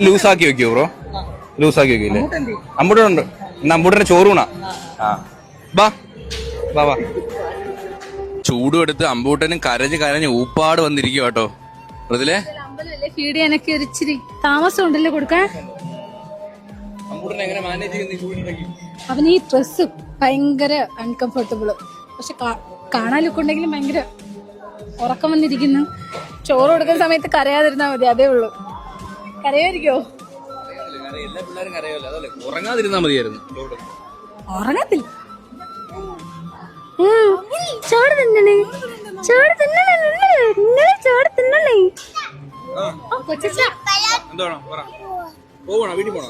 ലൂസാക്കി വെക്കോ ബ്രോ? ലൂസാക്കി വെക്കില്ലേ? അമ്പൂട്ടുണ്ട്. ഇന്ന് അമ്പൂട്ടന്റെ ചോറൂണാ. ബാ ബാ ബാ. ചൂടും എടുത്ത് അമ്പൂട്ടനും കരഞ്ഞ് ഊപ്പാട് വന്നിരിക്കും കേട്ടോ. മൃദുലേ, ഫീഡ് ചെയ്യാനൊക്കെ ഒരു ഇച്ചിരി താമസം ഉണ്ടല്ലോ കൊടുക്കാൻ. അവന് ഈ ഡ്രസ് ഭയങ്കര അൺകംഫർട്ടബിള്, പക്ഷെ കാണാൻ ലുക്ക് ഉണ്ടെങ്കിലും ഭയങ്കര ഉറക്കം വന്നിരിക്കുന്നു. ചോറ് കൊടുക്കുന്ന സമയത്ത് കരയാതിരുന്നാ മതി, അതേ ഉള്ളൂ. കരയായിരിക്കോ? ഉറങ്ങാതിരുന്നാ മതിയായിരുന്നു. ഉറങ്ങത്തില്ല. ചോറ് തിന്നണേ, ചോറ് തിന്നണേ, ചോറ് തിന്നണേ. എന്താണോ പറ, പോകണോ വീട്ടിൽ പോണോ?